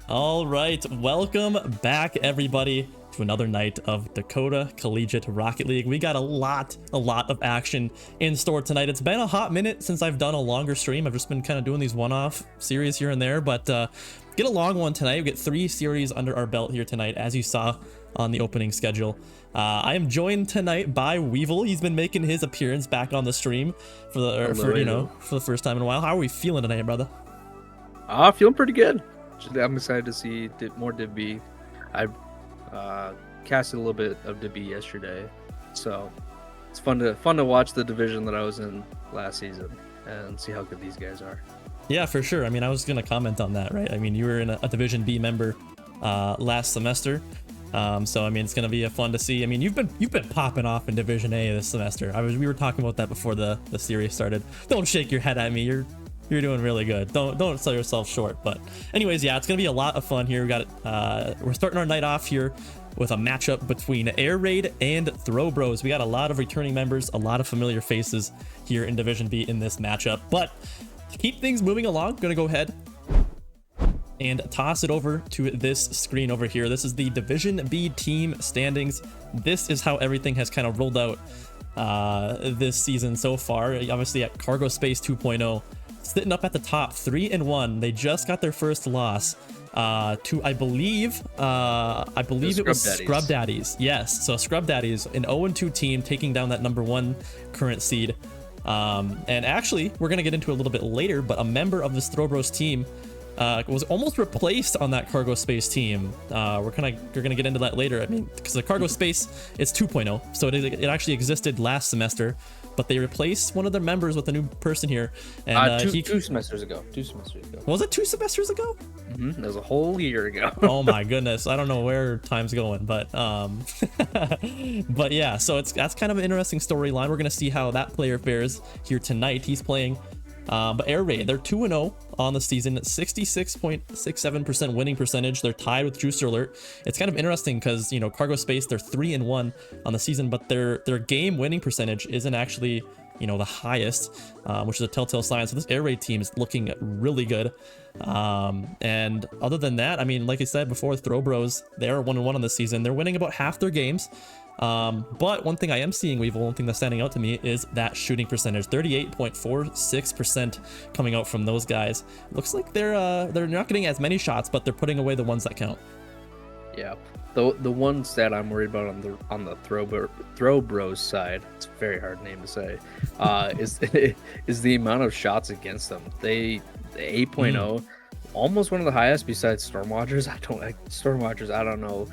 All right, welcome back everybody to another night of Dakota Collegiate Rocket League. We got a lot of action in store tonight. It's been a hot minute since I've done a longer stream. I've just been kind of doing these one-off series here and there, but get a long one tonight. We get 3 series under our belt here tonight, as you saw on the opening schedule. I am joined tonight by Weevil. He's been making his appearance back on the stream for the first time in a while. How are we feeling tonight, brother? Feeling pretty good. I'm excited to see more Div B. I casted a little bit of Div B yesterday, so it's fun to watch the division that I was in last season and see how good these guys are. Yeah, for sure. I mean, I was gonna comment on that, right? I mean, you were in a Division B member last semester, so I mean, it's gonna be fun to see. I mean, you've been popping off in Division A this semester. We were talking about that before the series started. Don't shake your head at me. You're doing really good. Don't sell yourself short. But anyways, yeah, it's gonna be a lot of fun here. We're starting our night off here with a matchup between Aiir Rade and Throw Bros. We got a lot of returning members, a lot of familiar faces here in Division B in this matchup. But to keep things moving along, gonna go ahead and toss it over to this screen over here. This is the Division B team standings. This is how everything has kind of rolled out this season so far. Obviously at Cargo Space 2.0. Sitting up at the top, 3-1. They just got their first loss to I believe it was Scrub Daddies. Yes, so Scrub Daddies, an 0-2 team taking down that #1 current seed. And actually, we're gonna get into it a little bit later, but a member of this Throw Bros team was almost replaced on that Cargo Space team. We're gonna get into that later. I mean, because the Cargo Space is 2.0, so it actually existed last semester, but they replaced one of their members with a new person here. And two semesters ago. Was it 2 semesters ago? That was a whole year ago. Oh my goodness, I don't know where time's going, but but yeah, so that's kind of an interesting storyline. We're gonna see how that player fares here tonight. He's playing but Aiir Rade, they're 2-0 on the season, 66.67% winning percentage. They're tied with Juicer Alert. It's kind of interesting because, you know, Cargo Space, they're 3-1 on the season, but their game winning percentage isn't actually, you know, the highest, which is a telltale sign. So this Aiir Rade team is looking really good. And other than that, I mean, like I said before, Throw Bros, they're 1-1 on the season. They're winning about half their games. But one thing I am seeing, Weevil, one thing that's standing out to me is that shooting percentage, 38.46% coming out from those guys. Looks like they're not getting as many shots, but they're putting away the ones that count. Yeah, the one stat I'm worried about on the Throw Bros side, it's a very hard name to say, is the amount of shots against them. The 8.0, almost one of the highest besides Stormwatchers. Stormwatchers, I don't know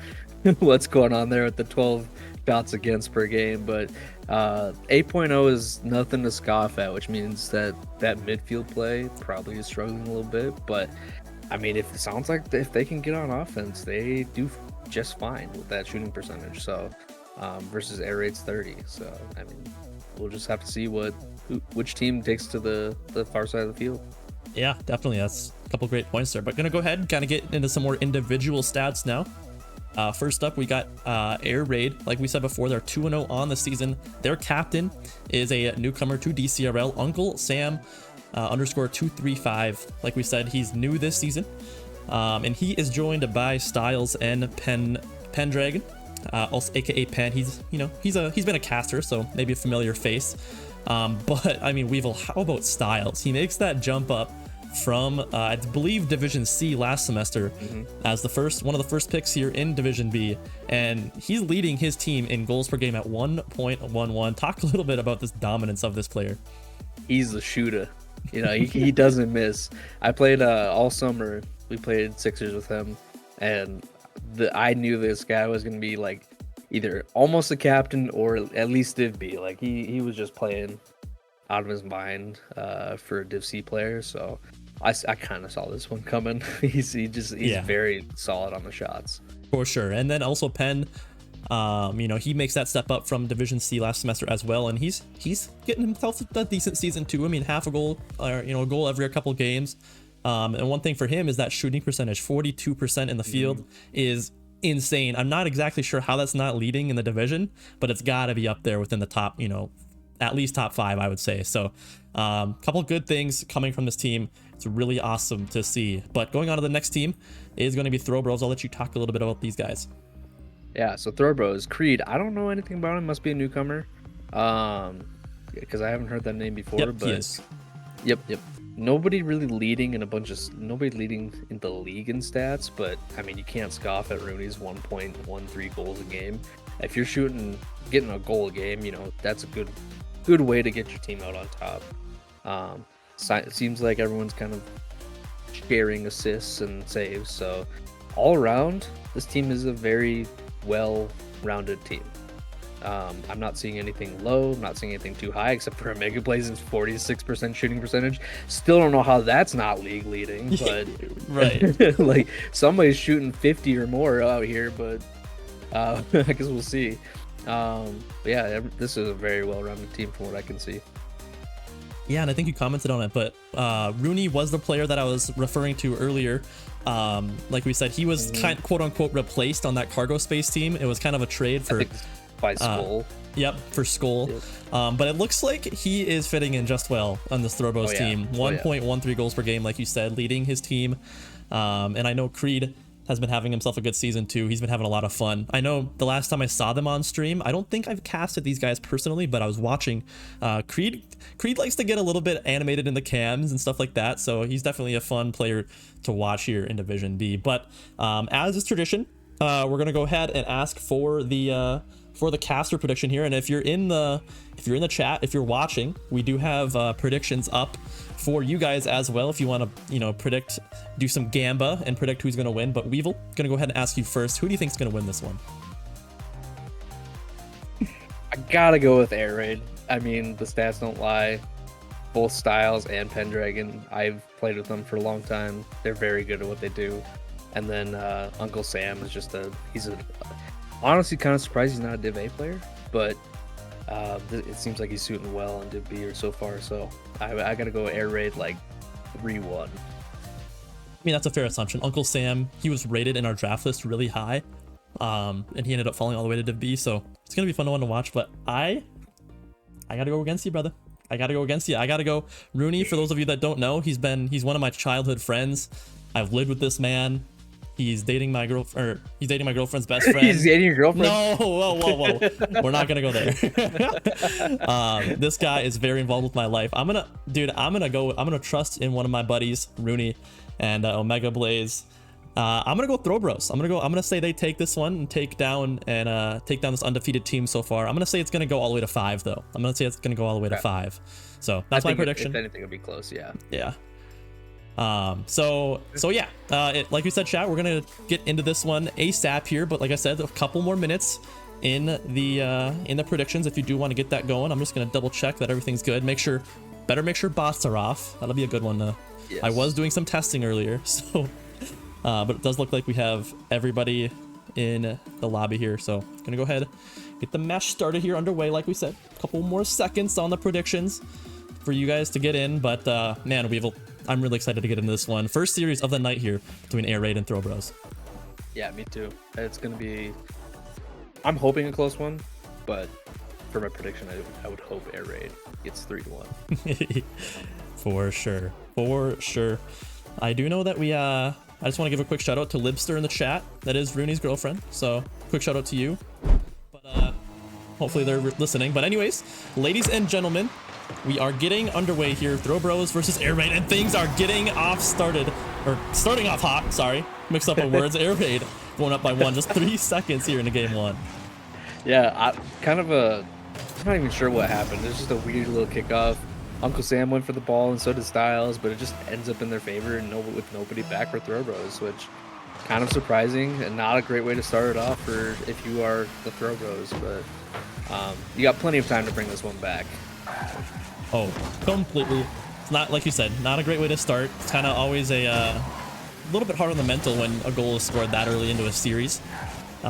what's going on there with the 12 shots against per game, but 8.0 is nothing to scoff at, which means that midfield play probably is struggling a little bit. But I mean, it sounds like if they can get on offense, they do just fine with that shooting percentage. So versus Aiir Rade's 30. So I mean, we'll just have to see which team takes to the far side of the field. Yeah, definitely. That's a couple great points there. But gonna go ahead and kind of get into some more individual stats now. First up, we got Aiir Rade. Like we said before, they're 2-0 on the season. Their captain is a newcomer to Dcrl, Uncle Sam _235. Like we said, he's new this season, and he is joined by Styles and Pendragon, also aka Pen. He's been a caster, so maybe a familiar face. But I mean, Weevil, how about Styles? He makes that jump up from I believe Division C last semester as one of the first picks here in Division B, and he's leading his team in goals per game at 1.11. Talk a little bit about this dominance of this player. He's the shooter, you know. he doesn't miss. I played all summer. We played Sixers with him, and I knew this guy was gonna be like either almost a captain or at least Div B. Like he was just playing out of his mind for a Div C player. So I kind of saw this one coming. He's very solid on the shots. For sure. And then also Penn, he makes that step up from Division C last semester as well, and he's getting himself a decent season too. I mean, half a goal, or a goal every couple games. And one thing for him is that shooting percentage, 42% in the field, is insane. I'm not exactly sure how that's not leading in the division, but it's got to be up there within the top, at least top 5, I would say. So couple good things coming from this team. It's really awesome to see. But going on to the next team is going to be Throw Bros. I'll let you talk a little bit about these guys. Yeah, so Throw Bros. Creed, I don't know anything about him. Must be a newcomer. Because I haven't heard that name before. Yep, but he is. Yep. Nobody really leading in nobody leading in the league in stats, but I mean, you can't scoff at Rooney's 1.13 goals a game. If you're getting a goal a game, you know, that's a good way to get your team out on top. It seems like everyone's kind of sharing assists and saves, so all around, this team is a very well-rounded team. I'm not seeing anything low, I'm not seeing anything too high, except for a Mega Blaze's 46% shooting percentage. Still don't know how that's not league leading, but right. like somebody's shooting 50 or more out here, but I guess we'll see. Yeah, this is a very well-rounded team from what I can see. Yeah, and I think you commented on it, but Rooney was the player that I was referring to earlier. Like we said, he was quote unquote replaced on that cargo space team. It was kind of a trade for by Skull. Yep, for Skull. Yep. But it looks like he is fitting in just well on this Throw Bros team. 1.13 goals per game, like you said, leading his team. And I know Creed has been having himself a good season too. He's been having a lot of fun. I know the last time I saw them on stream, I don't think I've casted these guys personally, but I was watching. Creed likes to get a little bit animated in the cams and stuff like that, so he's definitely a fun player to watch here in Division B. But as is tradition, we're gonna go ahead and ask for the caster prediction here, and if you're in the chat, if you're watching, we do have predictions up for you guys as well if you want to do some gamba and predict who's going to win. But Weevil, gonna go ahead and ask you first, who do you think is going to win this one? I gotta go with Air Raid. I mean, the stats don't lie. Both Styles and Pendragon, I've played with them for a long time. They're very good at what they do. And then Uncle Sam is just honestly kind of surprised he's not a Div A player, but it seems like he's shooting well on Div B so far. So I gotta go Air Raid like 3-1. I mean, that's a fair assumption. Uncle Sam, he was rated in our draft list really high, and he ended up falling all the way to Div B. So it's gonna be fun to watch. But I gotta go against you, brother. I gotta go against you. I gotta go Rooney. For those of you that don't know, he's one of my childhood friends. I've lived with this man. He's dating my girlfriend. He's dating my girlfriend's best friend. He's dating your girlfriend? No, whoa. We're not gonna go there. This guy is very involved with my life. I'm gonna trust in one of my buddies, Rooney and Omega Blaze. I'm gonna go Throw Bros. I'm gonna say they take this one and take down this undefeated team so far. I'm gonna say it's gonna go all the way to 5 though. I'm gonna say it's gonna go all the way to 5. So that's my prediction. If anything, it'll be close. Yeah. Yeah. Like we said, chat, we're gonna get into this one ASAP here, but like I said, a couple more minutes in the predictions. If you do want to get that going, I'm just gonna double check that everything's good. Better make sure bots are off. That'll be a good one. Yes. I was doing some testing earlier, so but it does look like we have everybody in the lobby here. So gonna go ahead, get the mesh started here underway. Like we said, a couple more seconds on the predictions for you guys to get in, but man, Weevil, I'm really excited to get into this one. First series of the night here between Air Raid and Throw Bros. Yeah, me too. It's going to be... I'm hoping a close one, but for my prediction, I would hope Air Raid gets 3-1. For sure. I do know that we... I just want to give a quick shout out to Libster in the chat. That is Rooney's girlfriend, so quick shout out to you. But hopefully they're listening. But anyways, ladies and gentlemen, we are getting underway here. Throw Bros versus Air Raid, and things are starting off hot. Sorry, mixed up on words. Air Raid going up by 1, just 3 seconds here into game 1. Yeah, I'm not even sure what happened. It's just a weird little kickoff. Uncle Sam went for the ball, and so did Styles, but it just ends up in their favor, and with nobody back for Throw Bros, which kind of surprising and not a great way to start it off for if you are the Throw Bros. But you got plenty of time to bring this one back. Oh, completely. It's not, like you said, not a great way to start. It's kind of always a little bit hard on the mental when a goal is scored that early into a series. We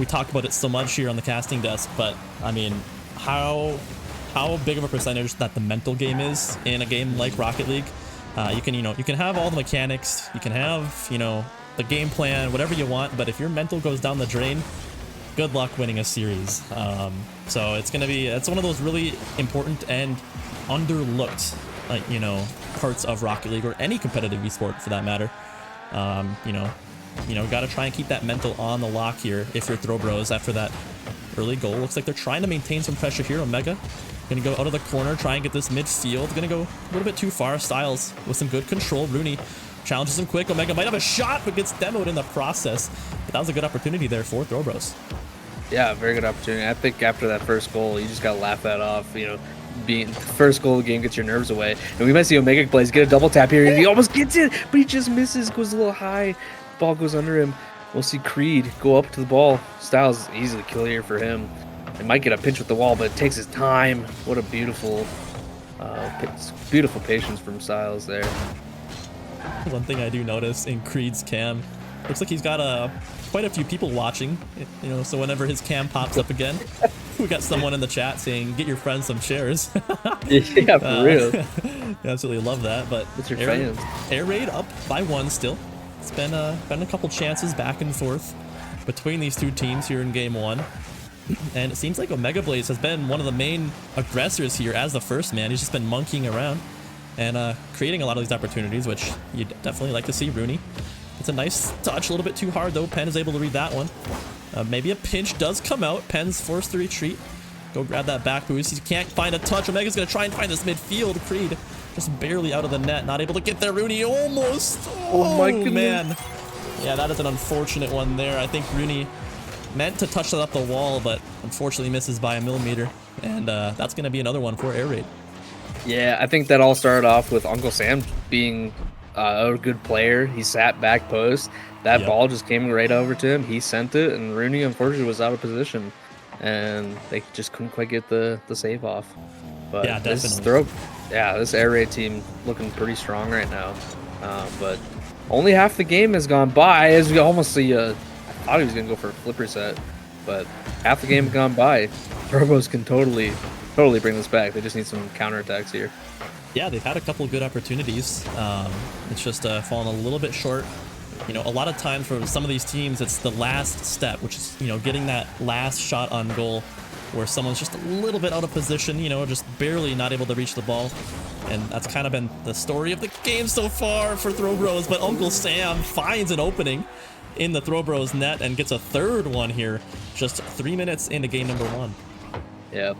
talk about it so much here on the casting desk, but I mean, how big of a percentage that the mental game is in a game like Rocket League. You can have all the mechanics, you can have, the game plan, whatever you want, but if your mental goes down the drain, good luck winning a series. So it's one of those really important and underlooked, like, you know, parts of Rocket League or any competitive esport for that matter. You know, got to try and keep that mental on the lock here if you're Throw Bros after that early goal. Looks like they're trying to maintain some pressure here. Omega gonna go out of the corner, try and get this midfield. Gonna go a little bit too far. Styles with some good control. Rooney challenges him quick. Omega might have a shot, but gets demoed in the process. But that was a good opportunity there for Throw Bros. Yeah, very good opportunity. I think after that first goal, you just gotta laugh that off. You know, being the first goal of the game gets your nerves away. And we might see Omega plays, get a double tap here, and he almost gets it, but he just misses, goes a little high. Ball goes under him. We'll see Creed go up to the ball. Styles easily clear for him. It might get a pinch with the wall, but it takes his time. What a beautiful patience from Styles there. One thing I do notice in Creed's cam, looks like he's got quite a few people watching, you know, so whenever his cam pops up again, we got someone in the chat saying, get your friends some shares. Yeah, for real. Absolutely love that. But it's your fans. Air Raid up by 1 still. It's been a couple chances back and forth between these two teams here in game 1. And it seems like Omega Blaze has been one of the main aggressors here as the first man. He's just been monkeying around and creating a lot of these opportunities, which you'd definitely like to see. Rooney, it's a nice touch, a little bit too hard though. Penn is able to read that one. Maybe a pinch does come out. Penn's forced to retreat. Go grab that back boost. He can't find a touch. Omega's gonna try and find this midfield. Creed just barely out of the net, not able to get there. Rooney almost. Oh my goodness, man. Yeah, that is an unfortunate one there. I think Rooney meant to touch that up the wall, but unfortunately misses by a millimeter. And that's going to be another one for Air Raid. Yeah, I think that all started off with Uncle Sam being a good player. He sat back post. That ball just came right over to him. He sent it, and Rooney unfortunately was out of position. And they just couldn't quite get the save off. But yeah, definitely. This Air Raid team looking pretty strong right now. But only half the game has gone by, as we almost see I thought he was going to go for a flipper set, but half the game has gone by. Turbos can totally bring this back. They just need some counterattacks here. Yeah, they've had a couple of good opportunities. It's just fallen a little bit short. You know, a lot of times for some of these teams, it's the last step, which is, you know, getting that last shot on goal where someone's just a little bit out of position, you know, just barely not able to reach the ball. And that's kind of been the story of the game so far for Throw Bros. But Uncle Sam finds an opening in the Throw Bros net and gets a third one here, just 3 minutes into game number 1. Yeah,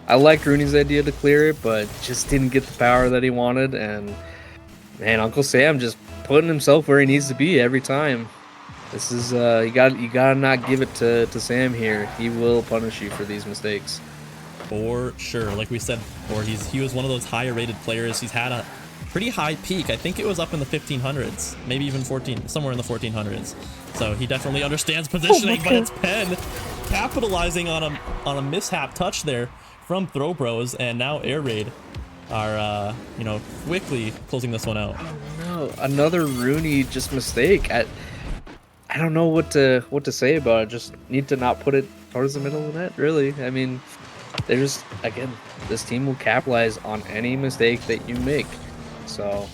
I liked Rooney's idea to clear it, but just didn't get the power that he wanted. And man, Uncle Sam just putting himself where he needs to be every time. This is you gotta not give it to Sam here. He will punish you for these mistakes. For sure. Like we said before, he was one of those higher rated players. He's had a pretty high peak. I think it was up in the 1500s, maybe even 14, somewhere in the 1400s. So he definitely understands positioning, but it's Penn capitalizing on a mishap touch there from Throw Bros, and now Air Raid are you know, quickly closing this one out. Oh no, another Rooney just mistake. I don't know what to say about it. Just need to not put it towards the middle of the net, really. I mean, they're just, again, this team will capitalize on any mistake that you make. So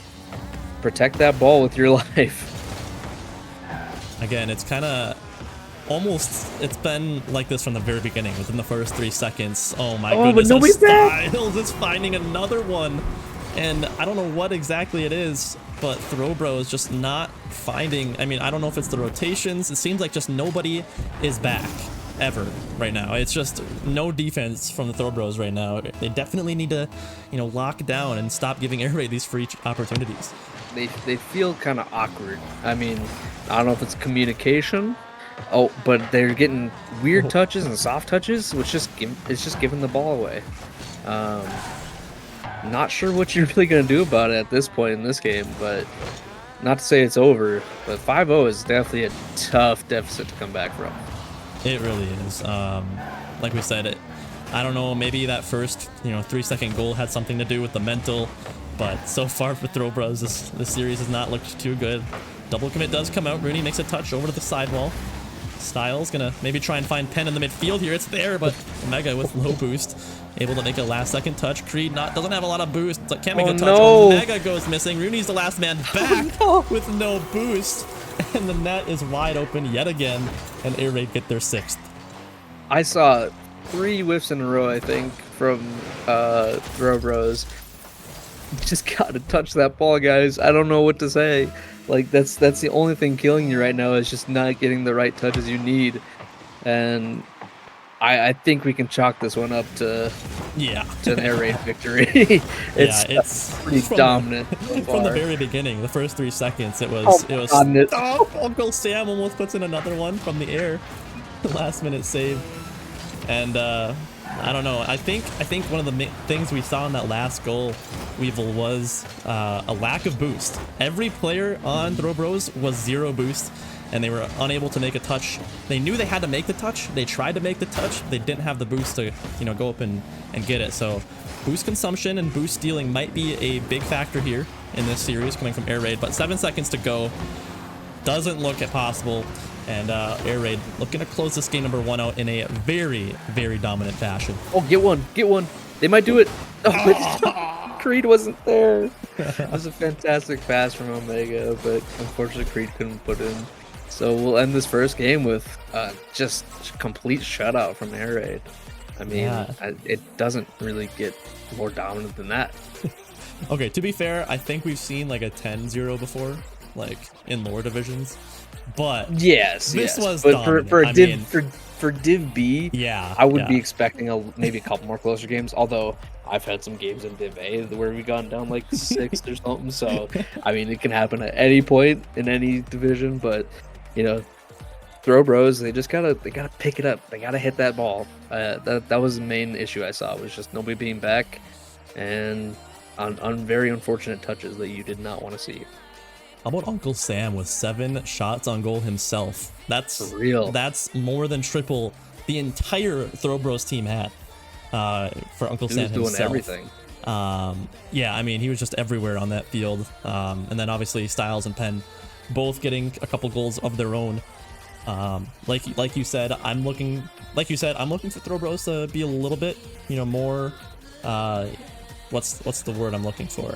protect that ball with your life. Again, it's kind of it's been like this from the very beginning, within the first 3 seconds. Oh my goodness, but nobody's back. Styles is finding another one. And I don't know what exactly it is, but Throw Bro is just not finding. I mean, I don't know if it's the rotations. It seems like just nobody is back ever right now. It's just no defense from the Throw Bros right now. They definitely need to, you know, lock down and stop giving Air Raid these free opportunities. They feel kind of awkward. I mean, I don't know if it's communication. Oh, but they're getting weird touches and soft touches, which it's just giving the ball away. Not sure what you're really going to do about it at this point in this game, but not to say it's over, but 5-0 is definitely a tough deficit to come back from. It really is. Like we said, I don't know, maybe that first, you know, 3-second goal had something to do with the mental, but so far for Throw Bros, this series has not looked too good. Double commit does come out. Rooney makes a touch over to the sidewall. Styles gonna maybe try and find Penn in the midfield here. It's there, but Omega with low boost, able to make a last-second touch. Creed doesn't have a lot of boost, so can't make a touch. No. Omega goes missing. Rooney's the last man back with no boost, and the net is wide open yet again, and Air Raid get their 6th. I saw 3 whiffs in a row, I think, from Throw Bros. Just gotta touch that ball, guys. I don't know what to say. Like that's the only thing killing you right now is just not getting the right touches you need. And I think we can chalk this one up to an air raid victory. It's pretty dominant so from the very beginning. The first 3 seconds, it was Uncle Sam almost puts in another one from the air, last minute save, and I don't know. I think one of the things we saw in that last goal, Weevil, was a lack of boost. Every player on Throw Bros was 0 boost, and they were unable to make a touch. They knew they had to make the touch. They tried to make the touch. They didn't have the boost to, go up and get it. So boost consumption and boost stealing might be a big factor here in this series coming from Air Raid. But 7 seconds to go. Doesn't look possible. And Air Raid looking to close this game number 1 out in a very, very dominant fashion. Oh, get one. They might do it. Oh, Creed wasn't there. That was a fantastic pass from Omega, but unfortunately Creed couldn't put in. So we'll end this first game with just complete shutout from Air Raid. I mean, it doesn't really get more dominant than that. Okay, to be fair, I think we've seen like a 10-0 before, like in lower divisions. But this was but dominant. for Div B, I would be expecting maybe a couple more closer games. Although I've had some games in Div A where we've gone down like 6 or something. So I mean, it can happen at any point in any division. But Throw Bros, they gotta pick it up. They gotta hit that ball. That was the main issue I saw, was just nobody being back, and on very unfortunate touches that you did not want to see. How about Uncle Sam with 7 shots on goal himself? That's for real. That's more than triple the entire Throw Bros team had for Uncle Sam himself. He was doing everything. Yeah, I mean, he was just everywhere on that field. And then obviously Styles and Penn both getting a couple goals of their own. Like you said, I'm looking for Throw Bros to be a little bit, more. What's the word I'm looking for?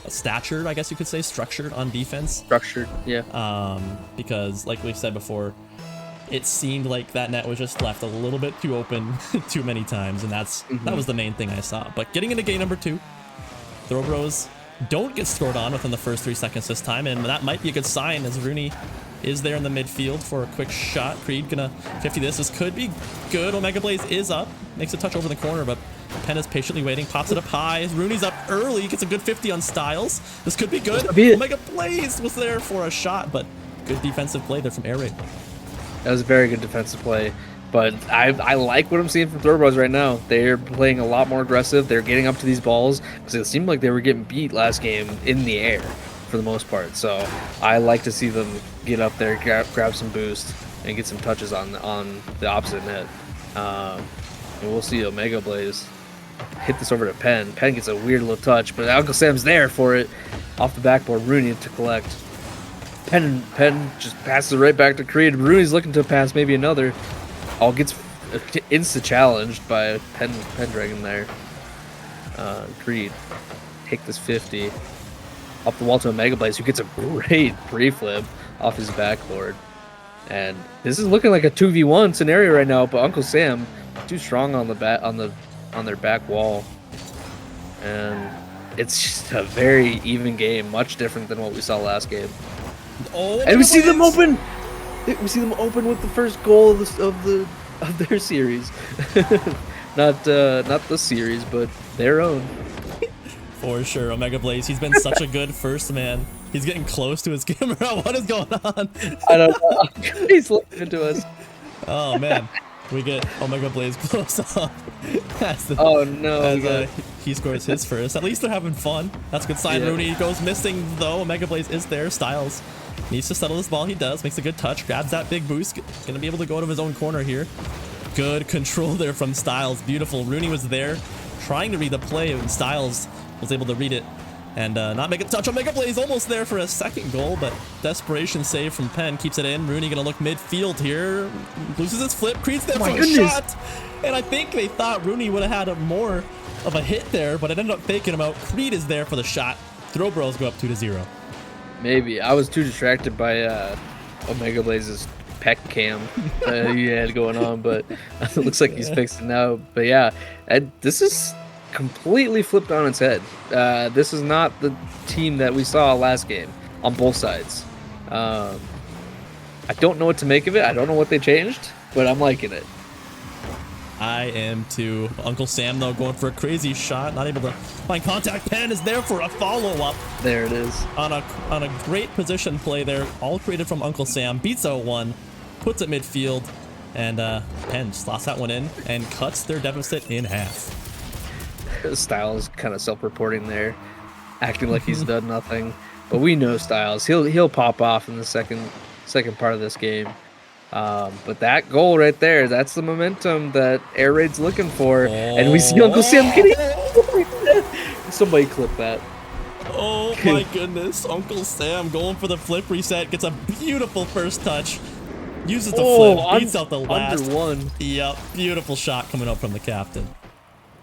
Statured, I guess you could say, structured on defense. Structured, yeah. Because like we've said before, it seemed like that net was just left a little bit too open too many times, and that was the main thing I saw. But getting into game number 2, Throw Bros don't get scored on within the first 3 seconds this time, and that might be a good sign as Rooney is there in the midfield for a quick shot. Creed gonna 50 this. This could be good. Omega Blaze is up, makes a touch over the corner, but Penn is patiently waiting, pops it up high. Rooney's up early, gets a good 50 on Styles. This could be good. Omega Blaze was there for a shot, but good defensive play there from Air Raid. That was a very good defensive play, but I like what I'm seeing from Throw Bros right now. They're playing a lot more aggressive. They're getting up to these balls because it seemed like they were getting beat last game in the air for the most part. So I like to see them get up there, grab some boost, and get some touches on the opposite net. And we'll see Omega Blaze hit this over to Penn. Penn gets a weird little touch, but Uncle Sam's there for it. Off the backboard, Rooney to collect. Penn just passes it right back to Creed. Rooney's looking to pass maybe another. All gets insta-challenged by Pendragon there. Creed take this 50. Up the wall to Omega Blaze, who gets a great pre-flip off his backboard. And this is looking like a 2v1 scenario right now, but Uncle Sam too strong on their back wall. And it's just a very even game, much different than what we saw last game. Oh, and we see them open. We see them open with the first goal of their series. not the series, but their own. For sure, Omega Blaze. He's been such a good first man. He's getting close to his camera. What is going on? I don't know. He's looking into us. Oh man, we get Omega Blaze close up. Oh no! As he scores his first. At least they're having fun. That's a good sign. Yeah. Rooney goes missing though. Omega Blaze is there. Styles needs to settle this ball. He does. Makes a good touch. Grabs that big boost. Gonna be able to go to his own corner here. Good control there from Styles. Beautiful. Rooney was there, trying to read the play, and Styles was able to read it and not make a touch. Omega Blaze almost there for a second goal, but desperation save from Penn keeps it in. Rooney gonna look midfield here, loses his flip. Creed's there for a shot, and I think they thought Rooney would have had more of a hit there, but it ended up faking him out. Creed is there for the shot. Throw Bros go up 2-0. Maybe I was too distracted by Omega Blaze's pec cam he had going on, but it looks like he's fixed it now. But yeah, this is completely flipped on its head. This is not the team that we saw last game on both sides. I don't know what to make of it. I don't know what they changed, but I'm liking it. I am too. Uncle Sam, though, going for a crazy shot. Not able to find contact. Penn is there for a follow-up. There it is. On a great position play there. All created from Uncle Sam. Beats out one. Puts it midfield. And Penn slots that one in and cuts their deficit in half. Styles kind of self-reporting there, acting like he's done nothing. But we know Styles. He'll pop off in the second part of this game. But that goal right there, that's the momentum that Air Raid's looking for. And we see Uncle Sam getting... Somebody clip that. Oh my goodness. Uncle Sam going for the flip reset. Gets a beautiful first touch. Uses the flip. Beats out the last. Under one. Yep. Beautiful shot coming up from the captain.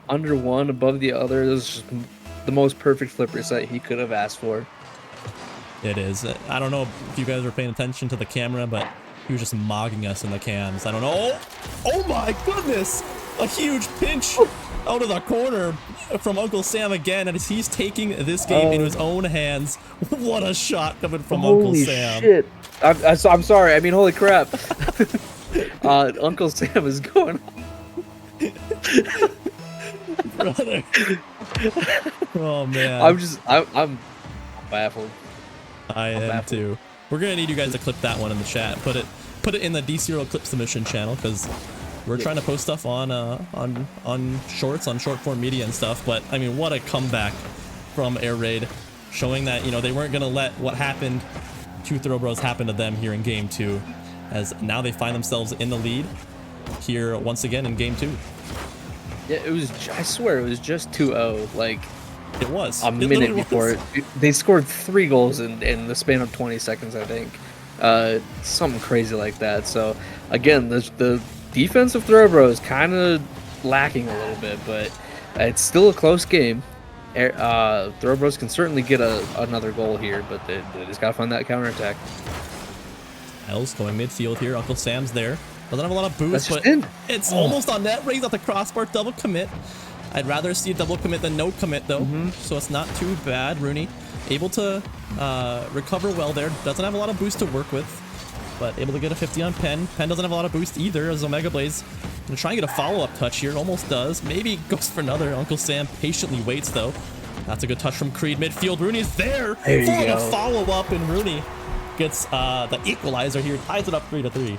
Under one, above the other. This is just the most perfect flip reset he could have asked for. It is. I don't know if you guys were paying attention to the camera, but... he was just mogging us in the cams. I don't know. Oh my goodness! A huge pinch out of the corner from Uncle Sam again, and he's taking this game into his own hands. What a shot coming from Uncle Sam. Holy shit. I'm sorry. I mean, holy crap. Uncle Sam is going on. Brother. Oh, man. I'm baffled. I am too. We're gonna need you guys to clip that one in the chat. Put it in the Dcrl clip submission channel, because we're trying to post stuff on shorts, on short form media and stuff. But I mean, what a comeback from Air Raid, showing that, you know, they weren't gonna let what happened to Throw Bros happen to them here in game 2, as now they find themselves in the lead here once again in game 2. Yeah, it was. I swear it was just 2-0. Like. It was. A minute before it. They scored 3 goals in the span of 20 seconds, I think. Something crazy like that. So, again, the defensive Throw Bros kind of lacking a little bit, but it's still a close game. Throw Bros can certainly get another goal here, but they just got to find that counterattack. Els going midfield here. Uncle Sam's there. Doesn't have a lot of boost, but it's almost on net. Rings out the crossbar. Double commit. I'd rather see a double commit than no commit, though, so it's not too bad. Rooney able to recover well there. Doesn't have a lot of boost to work with, but able to get a 50 on Penn. Penn doesn't have a lot of boost either, as Omega Blaze gonna try and get a follow-up touch here. Almost does. Maybe goes for another. Uncle Sam patiently waits, though. That's a good touch from Creed midfield. Rooney's there for the follow-up, and Rooney gets the equalizer here. Ties it up 3-3.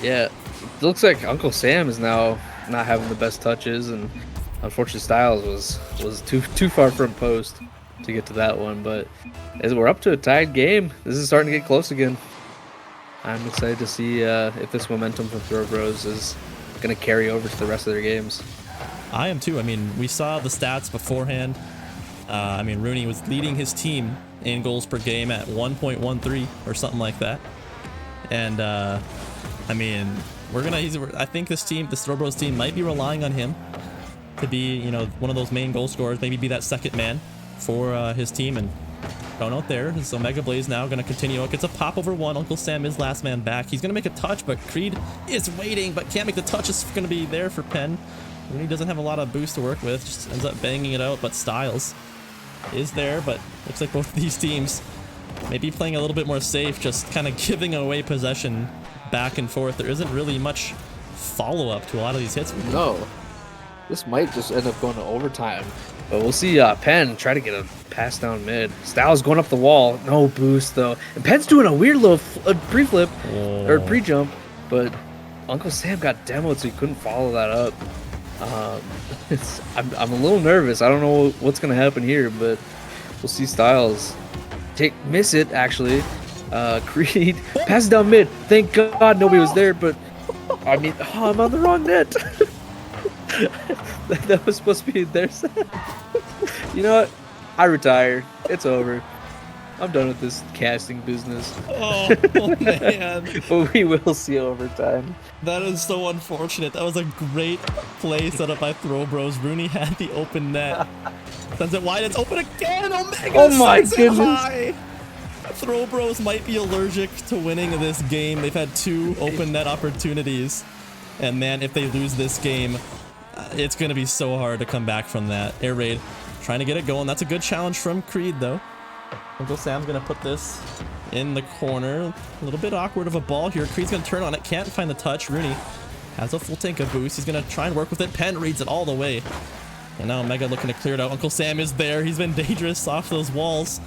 Yeah, it looks like Uncle Sam is now not having the best touches, and unfortunately Styles was too far from post to get to that one. But as we're up to a tied game, this is starting to get close again. I'm excited to see if this momentum from Throw Bros is going to carry over to the rest of their games. I am too. I mean, we saw the stats beforehand. I mean, Rooney was leading his team in goals per game at 1.13 or something like that. And I mean, I think this Throw Bros team might be relying on him to be, you know, one of those main goal scorers, maybe be that second man for his team. And going out there, so Omega Blaze now going to continue. It gets a pop over one. Uncle Sam is last man back. He's going to make a touch, but Creed is waiting, but can't make the touch. It's going to be there for Penn. Rooney doesn't have a lot of boost to work with, just ends up banging it out, but Styles is there, but looks like both of these teams maybe playing a little bit more safe, just kind of giving away possession back and forth. There isn't really much follow-up to a lot of these hits. No. This might just end up going to overtime. But we'll see Penn try to get a pass down mid. Styles going up the wall. No boost, though. And Penn's doing a weird little pre-flip or pre-jump. But Uncle Sam got demoed, so he couldn't follow that up. I'm a little nervous. I don't know what's going to happen here, but we'll see Styles miss it, actually. Creed pass down mid. Thank God nobody was there, but I mean, I'm on the wrong net. that was supposed to be their set. You know what? I retired. It's over. I'm done with this casting business. Oh man. But we will see overtime. That is so unfortunate. That was a great play set up by Throw Bros. Rooney had the open net. Sends it wide. It's open again. Omega. Oh my goodness. Throw Bros might be allergic to winning this game. They've had 2 open net opportunities. And man, if they lose this game, it's going to be so hard to come back from that. Air Raid trying to get it going. That's a good challenge from Creed, though. Uncle Sam's going to put this in the corner. A little bit awkward of a ball here. Creed's going to turn on it. Can't find the touch. Rooney has a full tank of boost. He's going to try and work with it. Penn reads it all the way. And now Omega looking to clear it out. Uncle Sam is there. He's been dangerous off those walls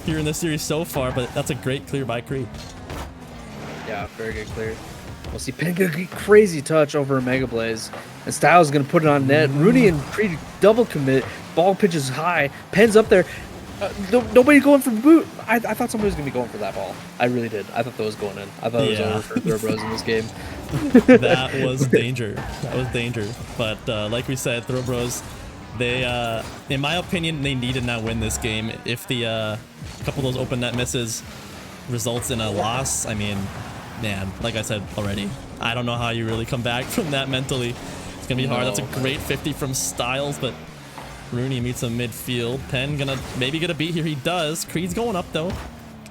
here in this series so far, but that's a great clear by Creed. Yeah, very good clear. We'll see Penn get a crazy touch over a Mega Blaze. And Styles is going to put it on net. Rooney and Creed double commit. Ball pitches high. Penn's up there. Nobody going for boot. I thought somebody was going to be going for that ball. I really did. I thought that was going in. I thought it was over for Throw Bros in this game. That was danger. That was danger. But like we said, Throw Bros, they, in my opinion, they need to now win this game. If the couple of those open net misses results in a loss, I mean, man, like I said already, I don't know how you really come back from that mentally. It's going to be hard. That's a great 50 from Styles, but Rooney meets him midfield. Penn gonna maybe get a beat here. He does. Creed's going up, though.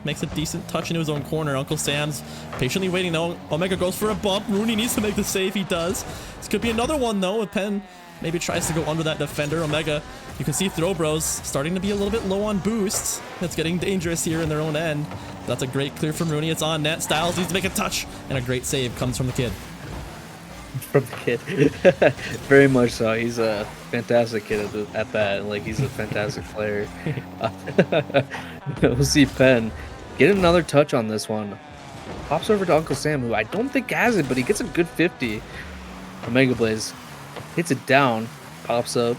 Makes a decent touch into his own corner. Uncle Sam's patiently waiting, though. Omega goes for a bump. Rooney needs to make the save. He does. This could be another one, though, if Penn maybe tries to go under that defender. Omega, you can see Throw Bros starting to be a little bit low on boosts. It's getting dangerous here in their own end. That's a great clear from Rooney. It's on net. Styles needs to make a touch, and a great save comes from the kid. From the kid. Very much so. He's a fantastic kid at that. Like, he's a fantastic player. We'll see Penn get another touch on this one. Pops over to Uncle Sam, who I don't think has it, but he gets a good 50. Omega Blaze hits it down, pops up.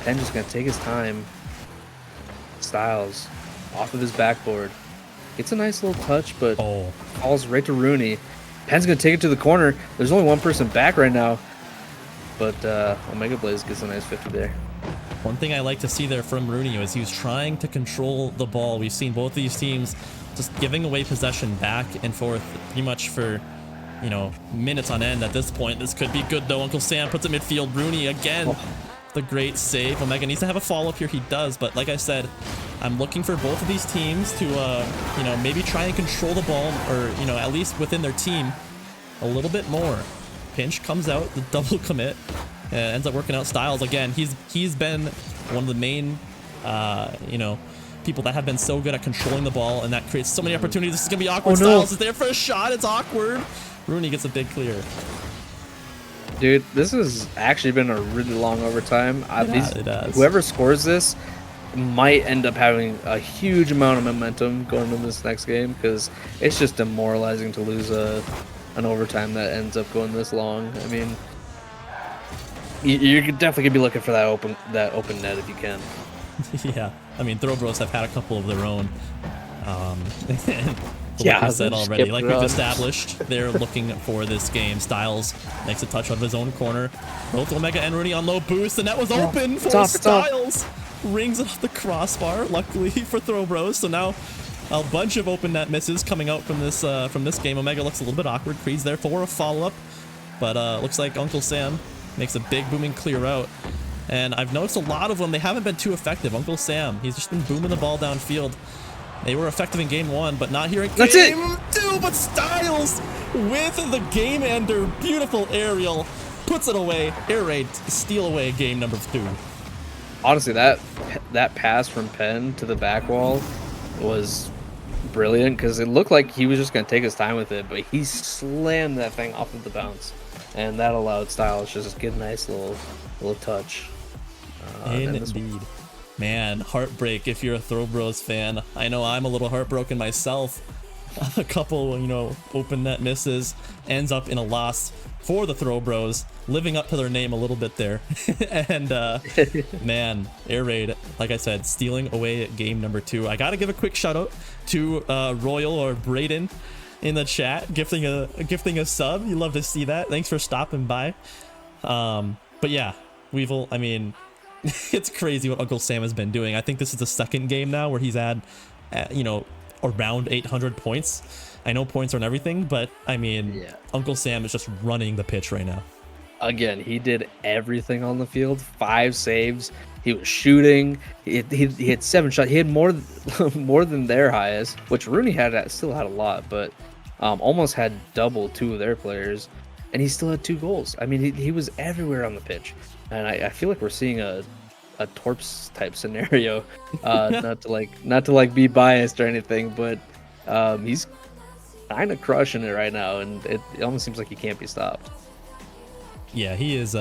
Penn just gonna take his time. Styles off of his backboard. Gets a nice little touch, but falls right to Rooney. Penn's gonna take it to the corner. There's only one person back right now, but Omega Blaze gets a nice 50 there. One thing I like to see there from Rooney is he was trying to control the ball. We've seen both these teams just giving away possession back and forth pretty much for, you know, minutes on end at this point. This could be good, though. Uncle Sam puts it midfield. Rooney again. The great save. Omega needs to have a follow-up here. He does, but like I said, I'm looking for both of these teams to, you know, maybe try and control the ball, or, you know, at least within their team a little bit more. Pinch comes out, the double commit, ends up working out. Styles again. He's been one of the main, you know, people that have been so good at controlling the ball, and that creates so many opportunities. This is gonna be awkward. Styles is there for a shot. It's awkward. Rooney gets a big clear. Dude, this has actually been a really long overtime. It has. Whoever scores this might end up having a huge amount of momentum going into this next game, because it's just demoralizing to lose an overtime that ends up going this long. I mean, you're definitely gonna be looking for that open net if you can. Yeah, I mean, Throw Bros have had a couple of their own. Yeah, like we said already, like we've established, they're looking for this game. Styles makes a touch out of his own corner. Both Omega and Rooney on low boost, and that was open for Styles. Rings off the crossbar, luckily for Throw Bros. So now a bunch of open net misses coming out from this game. Omega looks a little bit awkward. Creed's there for a follow-up, but looks like Uncle Sam makes a big booming clear out. And I've noticed a lot of them, they haven't been too effective. Uncle Sam, he's just been booming the ball downfield. They were effective in game 1, but not here in game 2. But Styles with the game ender. Beautiful aerial. Puts it away. Air Raid steal away game number 2. Honestly, that pass from Penn to the back wall was brilliant, because it looked like he was just going to take his time with it, but he slammed that thing off of the bounce. And that allowed Styles to just get a nice little touch. Indeed. Man, heartbreak if you're a Throw Bros fan. I know I'm a little heartbroken myself. A couple, you know, open net misses ends up in a loss for the Throw Bros, living up to their name a little bit there. And man, Air Raid, like I said, stealing away at game number 2. I gotta give a quick shout out to Royal or Braden in the chat, gifting a sub. You love to see that. Thanks for stopping by. But yeah, Weevil, I mean, it's crazy what Uncle Sam has been doing. I think this is the second game now where he's had, you know, around 800 points. I know points aren't everything, but I mean, yeah. Uncle Sam is just running the pitch right now. Again, he did everything on the field. 5 saves. He was shooting. He had 7 shots. He had more than their highest, which Rooney still had a lot, but almost had double 2 of their players, and he still had 2 goals. I mean, he was everywhere on the pitch, and I feel like we're seeing a Torps type scenario. Not to be biased or anything, but he's kind of crushing it right now, and it almost seems like he can't be stopped. Yeah, he is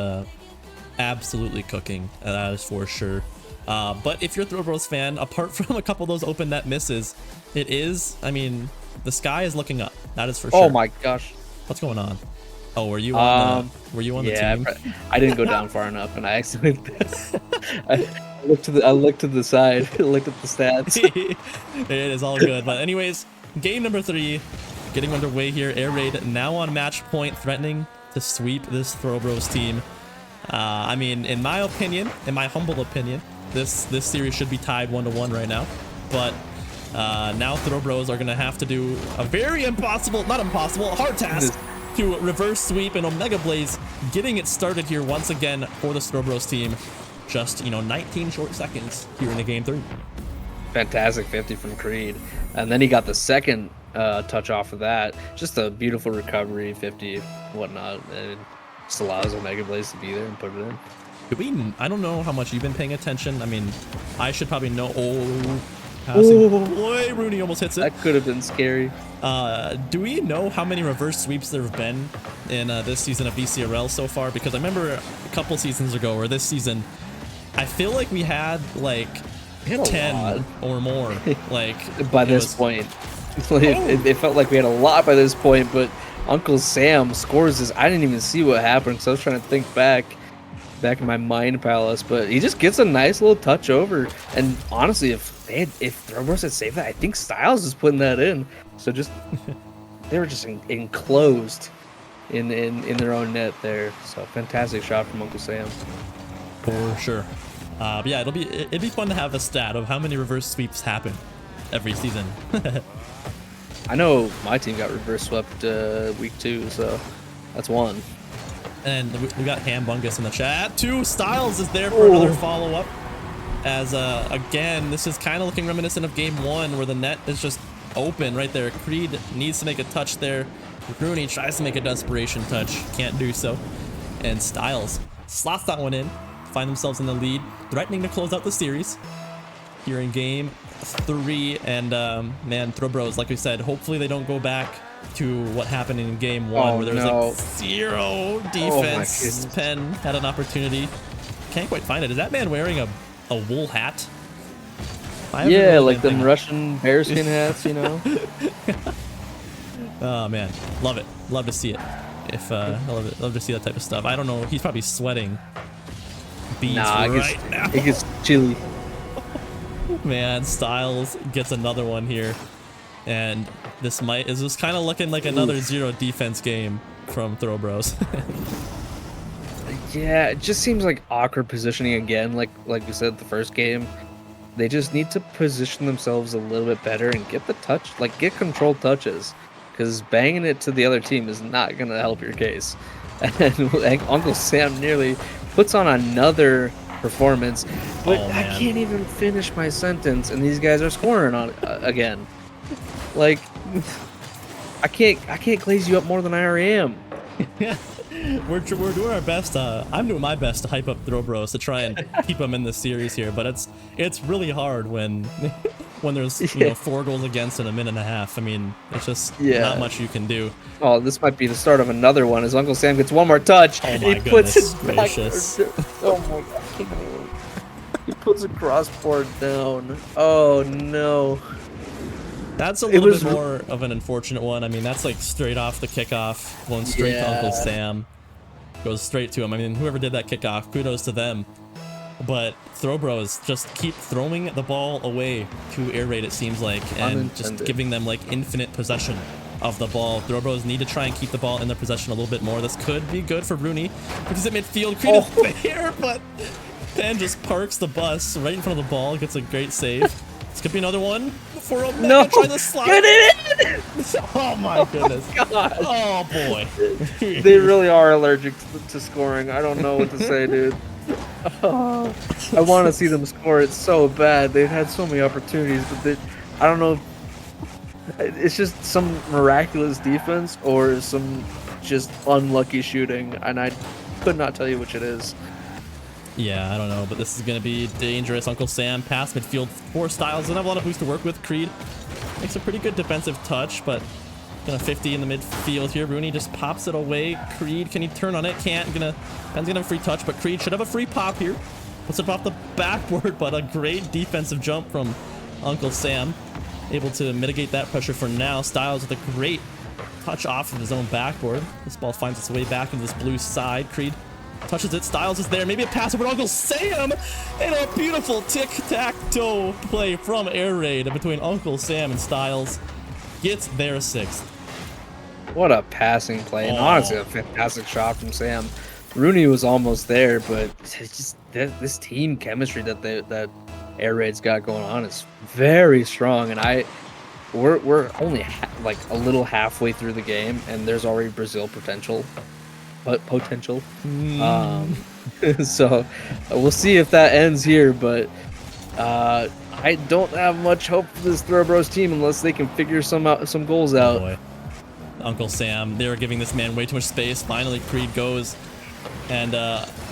absolutely cooking. That is for sure. But if you're a Throw Bros fan, apart from a couple of those open net misses, it is, I mean, the sky is looking up. That is for sure. Oh my gosh. What's going on? Oh, were you on the team? I didn't go down far enough, and I accidentally I looked to the side, looked at the stats. It is all good. But anyways, game number 3 getting underway here. Air Raid now on match point, threatening to sweep this Throw Bros team. I mean, in my opinion, in my humble opinion, this series should be tied 1-1 right now. But now Throw Bros are gonna have to do a very hard task to reverse sweep, and Omega Blaze getting it started here once again for the Throw Bros team. Just 19 short seconds here in the game 3. Fantastic 50 from Creed, and then he got the second touch off of that. Just a beautiful recovery 50, whatnot, and just allows Omega Blaze to be there and put it in. I don't know how much you've been paying attention. I mean, I should probably know. Boy, Rooney almost hits it. That could have been scary. Do we know how many reverse sweeps there have been in this season of Dcrl so far? Because I remember a couple seasons ago, or this season, I feel like we had like 10 or more. Like by this point, it felt like we had a lot by this point. But Uncle Sam scores this. I didn't even see what happened because I was trying to think back in my mind palace. But he just gets a nice little touch over. And honestly, if Throw Bros had saved that, I think Styles is putting that in. So just they were just enclosed in their own net there. So fantastic shot from Uncle Sam. For sure. But yeah, it'd be fun to have a stat of how many reverse sweeps happen every season. I know my team got reverse swept week 2, so that's 1. And we got Hambungus in the chat too. Styles is there for another follow-up. As again, this is kind of looking reminiscent of game 1, where the net is just open right there. Creed needs to make a touch there. Rooney tries to make a desperation touch, can't do so. And Styles slots that one in, find themselves in the lead, threatening to close out the series here in game 3. And man, Throw Bros, like we said, hopefully they don't go back to what happened in game 1, where there was like 0 defense. Penn had an opportunity, can't quite find it. Is that man wearing a wool hat? Yeah, like them Russian bearskin hats, Oh man, love it, love to see it. Love to see that type of stuff. I don't know, he's probably sweating bees now. It gets chilly. Man, Styles gets another one here, and this is kind of looking like another 0 defense game from Throw Bros. Yeah, it just seems like awkward positioning again, like we said the first game. They just need to position themselves a little bit better and get the touch, get controlled touches, because banging it to the other team is not going to help your case. And Uncle Sam nearly puts on another performance, but I can't even finish my sentence, and these guys are scoring on again. Like, I can't glaze you up more than I already am. Yeah. We're doing our best. I'm doing my best to hype up Throw Bros to try and keep them in the series here, but it's really hard when there's 4 goals against in a minute and a half. I mean, it's just not much you can do. Oh, this might be the start of another one as Uncle Sam gets one more touch. Oh my goodness gracious! Oh my God! He puts a crossboard down. Oh no! That's a little bit more of an unfortunate one. I mean, that's like straight off the kickoff, going straight to Uncle Sam. Goes straight to him. I mean, whoever did that kickoff, kudos to them. But Throw Bros just keep throwing the ball away to Air Raid, it seems like, and just giving them like infinite possession of the ball. Throw Bros need to try and keep the ball in their possession a little bit more. This could be good for Rooney, because at midfield, Creed is there, but Penn just parks the bus right in front of the ball, gets a great save. This could be another one for Omega trying to slide. Get it in! Oh my goodness. God. Oh boy. They really are allergic to scoring. I don't know what to say, dude. Oh, I want to see them score it so bad. They've had so many opportunities, but I don't know if it's just some miraculous defense or some just unlucky shooting, and I could not tell you which it is. Yeah, I don't know, but this is going to be dangerous. Uncle Sam pass midfield for Styles. Doesn't have a lot of boost to work with. Creed makes a pretty good defensive touch, but gonna 50 in the midfield here. Rooney just pops it away. Creed, can he turn on it? Can't. Ben's gonna have a free touch, but Creed should have a free pop here. Puts it off the backboard, but a great defensive jump from Uncle Sam. Able to mitigate that pressure for now. Styles with a great touch off of his own backboard. This ball finds its way back into this blue side. Creed touches it. Styles is there. Maybe a pass over to Uncle Sam. And a beautiful tic-tac-toe play from Air Raid between Uncle Sam and Styles. Gets their 6th. What a passing play. And honestly, a fantastic shot from Sam. Rooney was almost there, but it's just this team chemistry that Air Raid's got going on is very strong. And we're only like a little halfway through the game, and there's already Brazil potential. So we'll see if that ends here, but I don't have much hope for this Throw Bros team unless they can figure some goals out. Boy. Uncle Sam, they were giving this man way too much space. Finally, Creed goes, and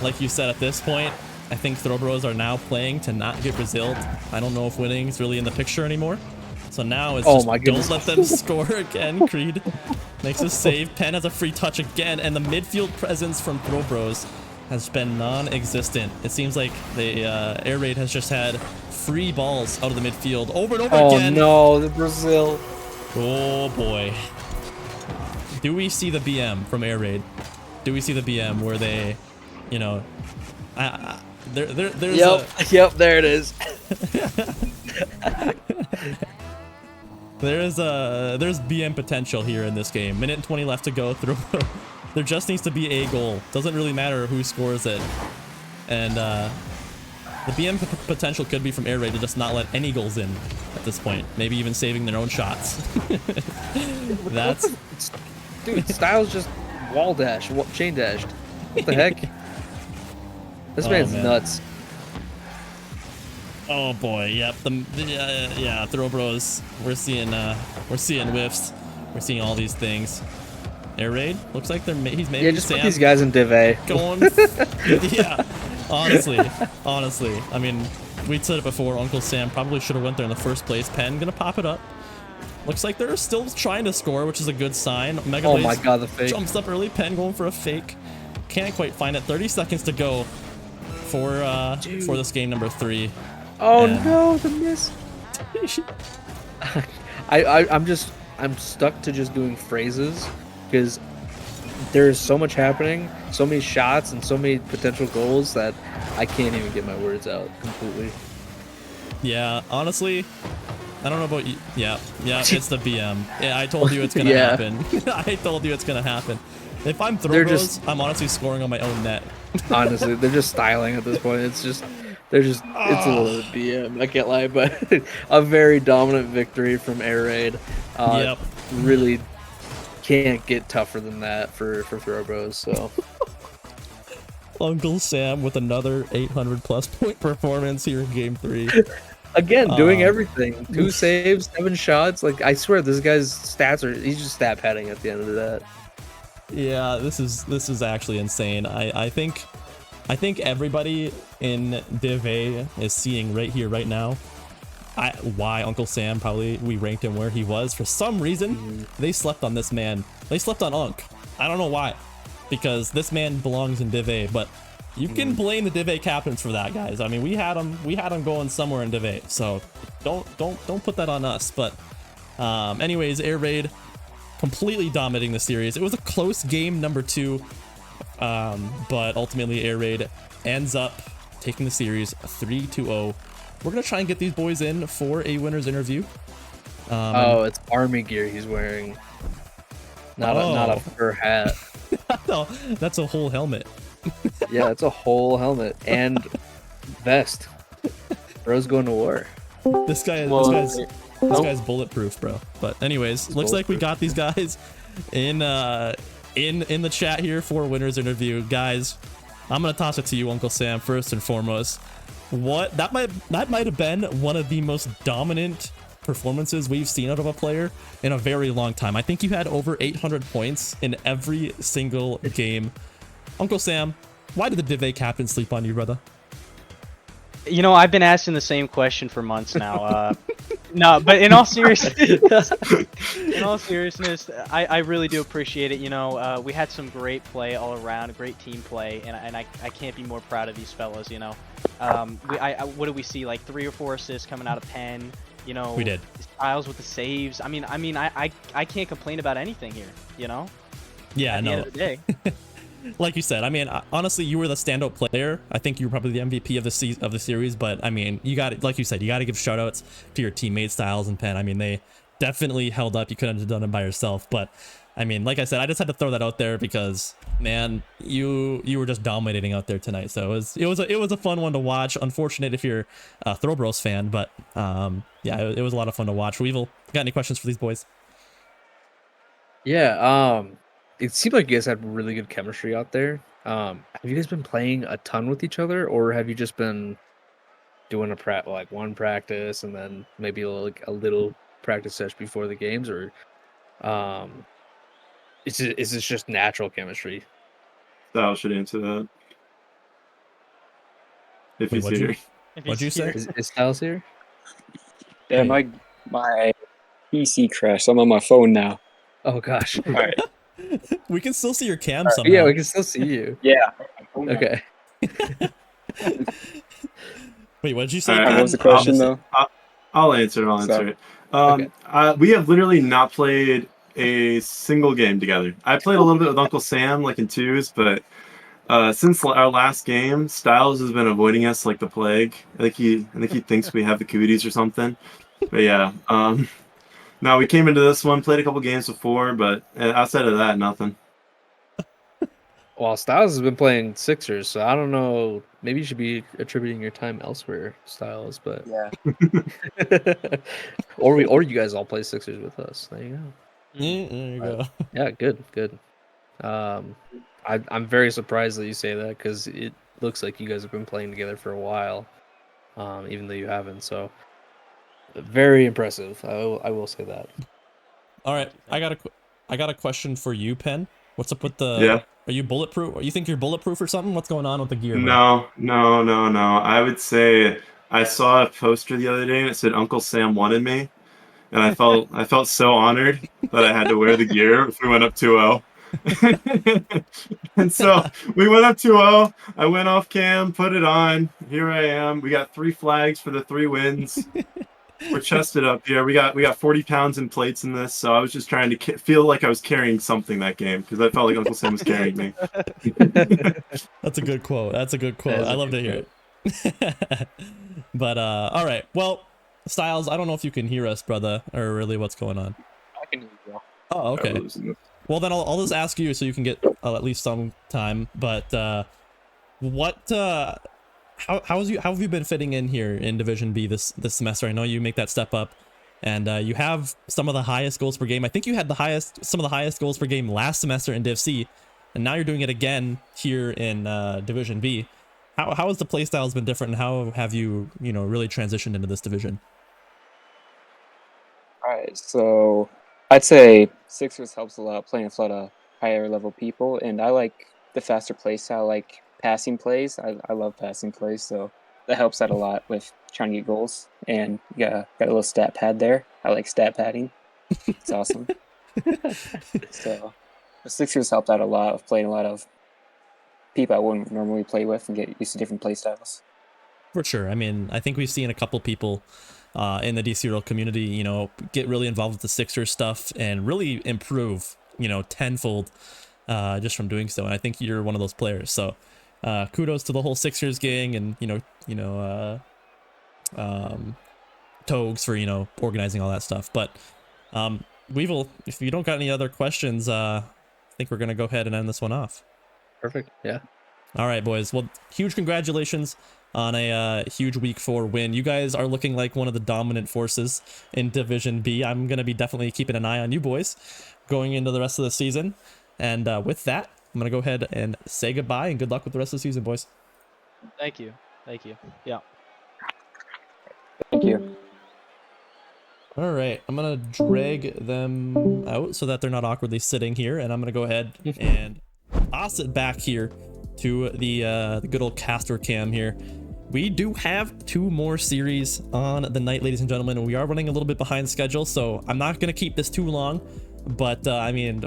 like you said, at this point, I think Throw Bros are now playing to not get Brazil. I don't know if winning is really in the picture anymore. So now it's just don't let them score again. Creed makes a save. Penn has a free touch again, and the midfield presence from Throw Bros has been non-existent. It seems like the Air Raid has just had free balls out of the midfield over and over again. Oh no, the Brazil. Oh boy. Do we see the BM from Air Raid? Do we see the BM where they, you know, there's Yep, there it is. There's BM potential here in this game. Minute and 20 left to go through. There just needs to be a goal. Doesn't really matter who scores it. And the BM potential could be from Air Raid to just not let any goals in at this point. Maybe even saving their own shots. That's... Dude, Styles just wall dash, chain dashed. What the heck? This man's nuts. Oh boy, yep. Yeah, Throw Bros. We're seeing whiffs. We're seeing all these things. Air Raid looks like he's maybe just put these guys in Div A. Going. Yeah, honestly. I mean, we said it before. Uncle Sam probably should have went there in the first place. Penn gonna pop it up. Looks like they're still trying to score, which is a good sign. Mega oh my god, the fake. Jumps up early. Penn going for a fake. Can't quite find it. 30 seconds to go for this game number 3. Oh no, the miss. I'm stuck to just doing phrases because there's so much happening, so many shots and so many potential goals that I can't even get my words out completely. Yeah, honestly, I don't know about you. Yeah, it's the BM. Yeah, I told you it's gonna happen. I told you it's gonna happen. If I'm Throw Bros, I'm honestly scoring on my own net. Honestly, they're just styling at this point. It's a little BM. I can't lie, but a very dominant victory from Air Raid. Yep. Really can't get tougher than that for Throw Bros. So. Uncle Sam with another 800+ point performance here in Game 3. Again, doing everything. 2 saves, 7 shots. Like, I swear, this guy's stats he's just stat padding at the end of that. Yeah, this is actually insane. I think everybody in Div A is seeing right here, right now, why Uncle Sam we ranked him where he was. For some reason, they slept on this man. They slept on Unc. I don't know why, because this man belongs in Div A, but you can blame the Div A captains for that, guys. I mean, we had him going somewhere in Div A, so don't put that on us. But anyways, Air Raid completely dominating the series. It was a close game number 2, but ultimately Air Raid ends up taking the series 3-0. We're gonna try and get these boys in for a winner's interview. It's army gear he's wearing, not a fur hat. No, that's a whole helmet. Yeah, it's a whole helmet and vest. Bro's going to war. This guy's bulletproof, bro. But anyways, looks like we got these guys in the chat here for winner's interview. Guys, I'm gonna toss it to you, Uncle Sam, first and foremost. What that might have been one of the most dominant performances we've seen out of a player in a very long time. I think you had over 800 points in every single game. Uncle Sam, why did the Div A captain sleep on you, brother? You know, I've been asking the same question for months now. No, but in all seriousness, I really do appreciate it. You know, we had some great play all around, great team play, and I can't be more proud of these fellas. You know, what did we see? Like 3 or 4 assists coming out of Penn. You know, We did. Styles with the saves. I mean, I can't complain about anything here. You know. Yeah, At the no. end of the day. Like you said, I mean, honestly, you were the standout player. I think you were probably the MVP of the series. But I mean, you got, like you said, you got to give shoutouts to your teammates, Styles and Penn. I mean, they definitely held up. You couldn't have done it by yourself. But I mean, like I said, I just had to throw that out there because, man, you were just dominating out there tonight. So it was a fun one to watch. Unfortunate if you're a Throwbros fan, but yeah, it was a lot of fun to watch. Weevil, got any questions for these boys? Yeah, it seemed like you guys had really good chemistry out there. Have you guys been playing a ton with each other, or have you just been doing like one practice and then maybe a little practice session before the games, or um, is this just natural chemistry? Sal should answer that. If Wait, he's here. What'd you say? Is Styles here? Yeah, Hey. my PC crashed. I'm on my phone now. Oh gosh. All right. We can still see your cam somehow. Yeah, we can still see you. Yeah. Okay. Wait, what did you say? All right, What was the Ken? question though? I'll answer it. We have literally not played a single game together. I played a little bit with Uncle Sam, like in twos, but since our last game, Styles has been avoiding us like the plague. I think he thinks we have the cooties or something. But yeah, no, we came into this one, played a couple games before, but outside of that, nothing. Well, Styles has been playing Sixers, so I don't know. Maybe you should be attributing your time elsewhere, Styles. But Yeah. or you guys all play Sixers with us. There you go. There you go. Yeah, good. I'm very surprised that you say that because it looks like you guys have been playing together for a while, even though you haven't. So very impressive. I will say that. All right, I got a question for you, Penn. What's up with the? Yeah. Are you bulletproof? You think you're bulletproof or something? What's going on with the gear? Bro? No. I would say I saw a poster the other day and it said Uncle Sam wanted me, and I felt so honored that I had to wear the gear if we went up 2-0. And so we went up 2-0. I went off cam, put it on. Here I am. We got 3 flags for the 3 wins. We're chested up here. We got 40 pounds in plates in this, so I was just trying to feel like I was carrying something that game because I felt like Uncle Sam was carrying me. That's a good quote. I love to hear it. But all right. Well, Styles, I don't know if you can hear us, brother, or really what's going on. I can hear you. Oh, okay. Well, then I'll just ask you so you can get at least some time. But how have you been fitting in here in Division B this semester? I know you make that step up, and you have some of the highest goals per game. I think you had some of the highest goals per game last semester in Div C, and now you're doing it again here in Division B. How has the playstyles been different, and how have you really transitioned into this division? All right, so I'd say Sixers helps a lot playing with a lot of higher level people, and I like the faster play style, like passing plays. I love passing plays, so that helps out a lot with trying to get goals. And got a little stat pad there. I like stat padding. It's awesome. So the Sixers helped out a lot with playing a lot of people I wouldn't normally play with and get used to different play styles. For sure. I mean, I think we've seen a couple people in the Dcrl community, get really involved with the Sixers stuff and really improve, tenfold just from doing so. And I think you're one of those players. So kudos to the whole Sixers gang and, Togs for, organizing all that stuff. But Weevil, if you don't got any other questions, I think we're going to go ahead and end this one off. Perfect. Yeah. All right, boys. Well, huge congratulations on a huge week 4 win. You guys are looking like one of the dominant forces in Division B. I'm going to be definitely keeping an eye on you boys going into the rest of the season. And with that, I'm gonna go ahead and say goodbye and good luck with the rest of the season, boys. Thank you. Yeah. Thank you. All right, I'm gonna drag them out so that they're not awkwardly sitting here, and I'm gonna go ahead and toss it back here to the good old caster cam here. We do have 2 more series on the night, ladies and gentlemen, and we are running a little bit behind schedule, so I'm not gonna keep this too long. But I mean,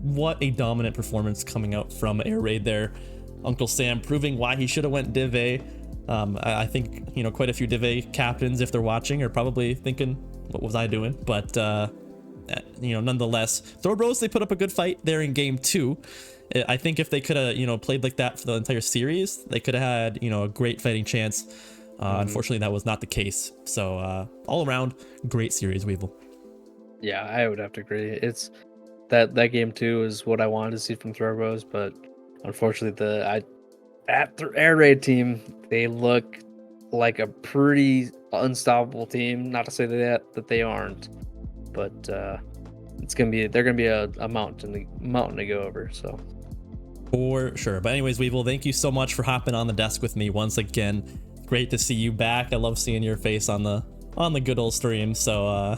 what a dominant performance coming out from Air Raid there. Uncle Sam proving why he should have went Div A. I think, you know, quite a few Div A captains, if they're watching, are probably thinking, what was I doing? But you know, nonetheless, Throw Bros, they put up a good fight there in game 2. I think if they could have, you know, played like that for the entire series, they could have had, you know, a great fighting chance. Unfortunately, that was not the case. So all around, great series, Weevil. Yeah, I would have to agree. It's that game 2 is what I wanted to see from Throw Bros, but unfortunately, the Air Raid team, they look like a pretty unstoppable team. Not to say that they aren't, but they're gonna be a mountain to go over. So for sure. But anyways, Weevil, thank you so much for hopping on the desk with me once again. Great to see you back. I love seeing your face on the good old stream. So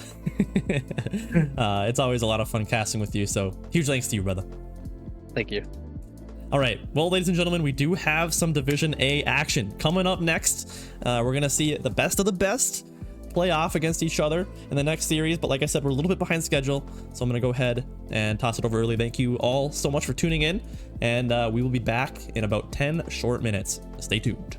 it's always a lot of fun casting with you. So huge thanks to you, brother. thank you. All right, well, ladies and gentlemen, we do have some Division A action coming up next. We're gonna see the best of the best play off against each other in the next series, but like I said, we're a little bit behind schedule, so I'm gonna go ahead and toss it over early. Thank you all so much for tuning in, and we will be back in about 10 short minutes. Stay tuned.